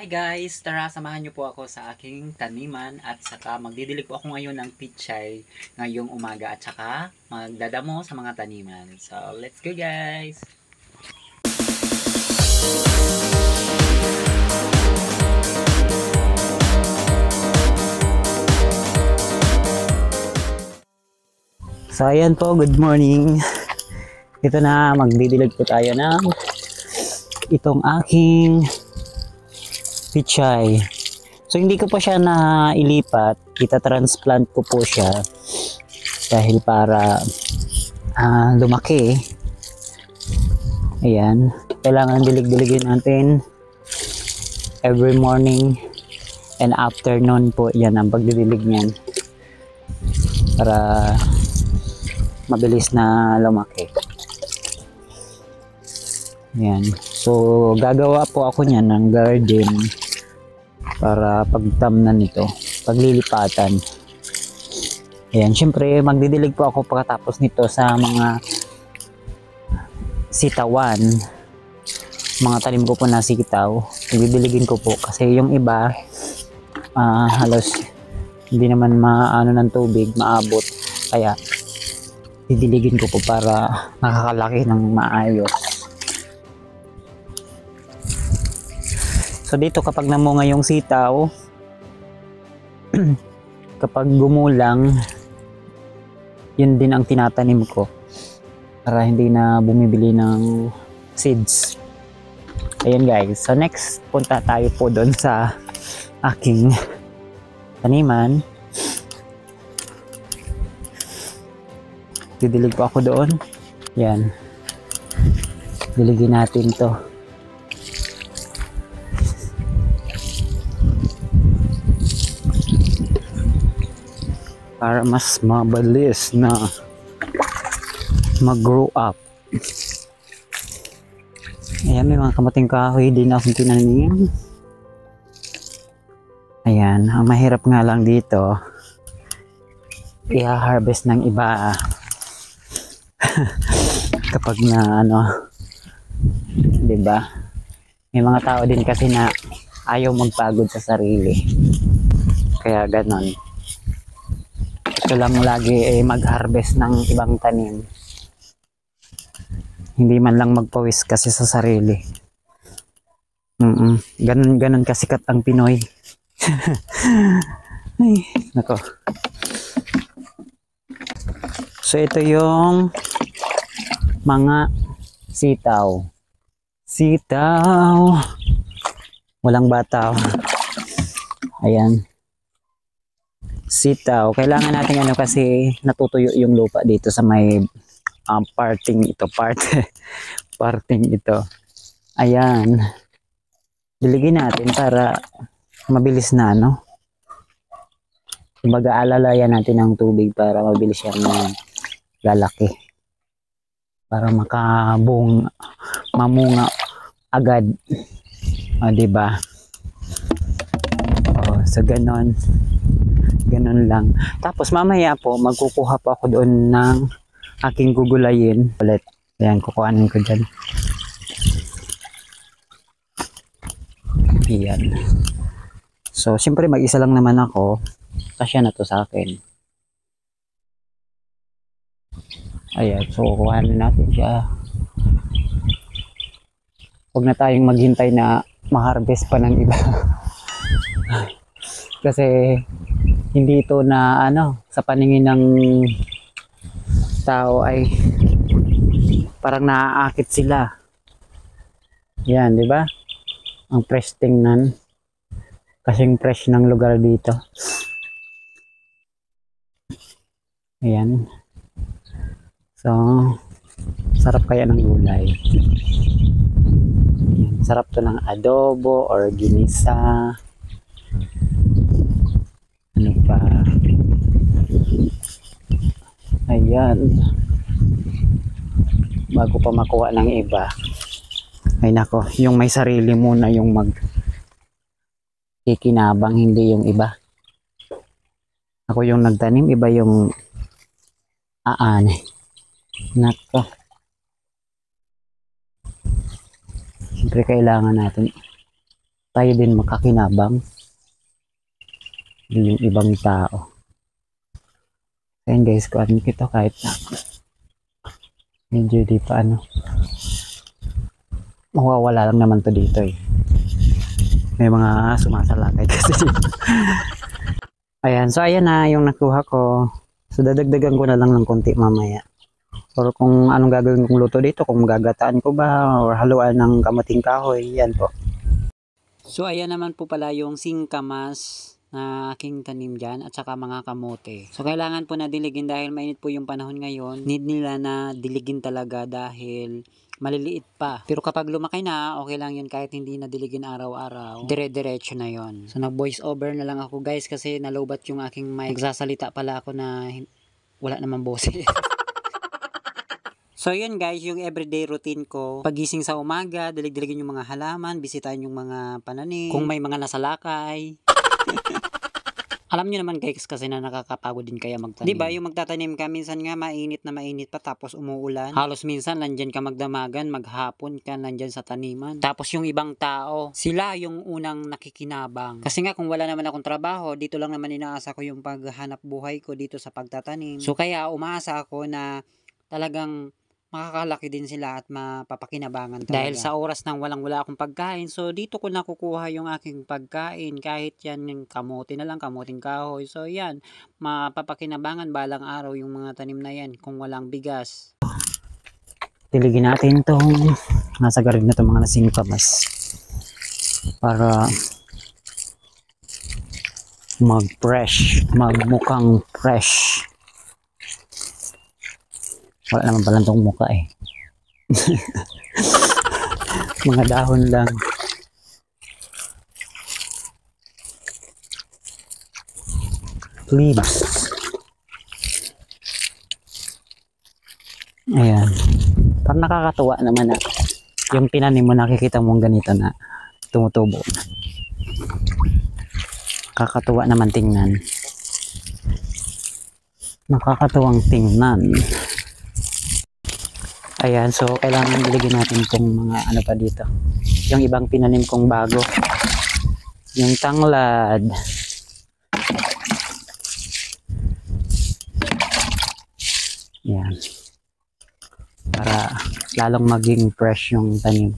Hi guys! Tara, samahan niyo po ako sa aking taniman at saka magdidilig po ako ngayon ng pichay ngayong umaga at saka magdadamo sa mga taniman. So, let's go guys! So, ayan po, good morning! Ito na, magdidilig po tayo ng itong aking pichay. So hindi ko pa siya na ilipat, kita-transplant ko po siya dahil para lumaki. Ayan, kailangan dilig-diligin natin every morning and afternoon po. Yan ang pagdidilig niyan para mabilis na lumaki. Ayan, so gagawa po ako niyan ng garden para pagtamnan nito, paglilipatan. Ayan, syempre magdidilig po ako pagkatapos nito sa mga sitawan, mga tanim ko po na sitaw. Didiligin ko po kasi yung iba halos hindi naman maano ng tubig, maabot. Kaya didiligin ko po para nakakalaki ng maayos. So dito kapag namunga yung sitaw, kapag gumulang, yun din ang tinatanim ko para hindi na bumibili ng seeds. Ayan guys, so next punta tayo po doon sa aking taniman. Didilig po ako doon. Yan, diligin natin to para mas mabilis na mag-grow up. Ayan, may mga kamating kahoy din akong tinanim. Ayan, ang mahirap nga lang dito, i-harvest ng iba kapag na di ba? May mga tao din kasi na ayaw magpagod sa sarili. Kaya ganon. Gusto lang lagi mag-harvest ng ibang tanim. Hindi man lang magpawis kasi sa sarili. Ganun kasikat ang Pinoy. Ay, nako. So ito yung mga sitaw. Sitaw. Walang bataw. Ayan. Sitaw. Kailangan natin kasi natutuyo yung lupa dito sa may parting ito. Parting ito. Ayan. Diligin natin para mabilis na kumbaga alalayan natin ng tubig para mabilis siyang lalaki. Para mamunga agad. Diba? So ganon lang. Tapos mamaya po magkukuha po ako doon ng aking gugulayin ulit. Ayan, kukuhanin ko dyan. Ayan. So siyempre mag-isa lang naman ako. Kasya na to sa akin. Ayan, so kukuhanin natin siya. Huwag na tayong maghintay na ma-harvest pa ng iba. Kasi hindi ito na sa paningin ng tao ay parang naaakit sila. Yan, di ba? Ang fresh tingnan. Kasing fresh ng lugar dito. Ayan. So, sarap kaya ng gulay. Ayan, sarap to ng adobo or ginisa. Ano pa? Ayan. Bago pa makuha ng iba. Ay nako, yung may sarili muna yung kikinabang, hindi yung iba. Ako yung nagtanim, iba yung nako. Siyempre kailangan natin tayo din makakinabang. Yung ibang tao. Ayan guys, kuhaan kita kahit na medyo di pa mawawala lang naman to dito eh. May mga sumasalakay kasi dito. Ayan, so ayan na yung nakuha ko. So dadagdagan ko na lang ng konti mamaya. Or kung anong gagawin kong luto dito, kung gagataan ko ba or haluan ng kamuting kahoy, yan po. So ayan naman po pala yung singkamas na aking tanim dyan at saka mga kamote. So kailangan po na diligin dahil mainit po yung panahon ngayon. Need nila na diligin talaga dahil maliliit pa. Pero kapag lumaki na, okay lang yun kahit hindi na diligin araw-araw. Dire-diretso na yon. So nag-voice over na lang ako guys kasi nalobat yung aking mic. Nagsasalita pala ako na wala namang boses. So yun guys, yung everyday routine ko. Pagising sa umaga, dilig-diligin yung mga halaman, bisitahin yung mga pananim, kung may mga nasalakay. Alam nyo naman guys kasi na nakakapagod din kaya magtanim. Diba yung magtatanim ka, minsan nga mainit na mainit pa tapos umuulan. Halos minsan nandyan ka magdamagan, maghapon ka nandyan sa taniman. Tapos yung ibang tao, sila yung unang nakikinabang. Kasi nga kung wala naman akong trabaho, dito lang naman inaasa ko yung paghanap buhay ko dito sa pagtatanim. So kaya umaasa ako na talagang makakalaki din sila at mapapakinabangan talaga. Dahil sa oras nang wala akong pagkain, so dito ko nakukuha yung aking pagkain. Kahit yan yung kamote na lang, kamuting kahoy. So yan, mapapakinabangan balang araw yung mga tanim na yan kung walang bigas. Tiligin natin itong nasa garid na itong mga nasingkamas para magmukhang fresh. Wala naman pala itong mukha eh. Mga dahon lang. Leaves. Ayan. Parang nakakatuwa naman na yung tinanim mo nakikita mong ganito na tumutubo na. Nakakatuwa naman tingnan. Nakakatuwang tingnan. Ayan, so kailangan diligin natin itong mga ano pa dito. Yung ibang pinanim kong bago. Yung tanglad. Ayan. Para lalong maging fresh yung tanim.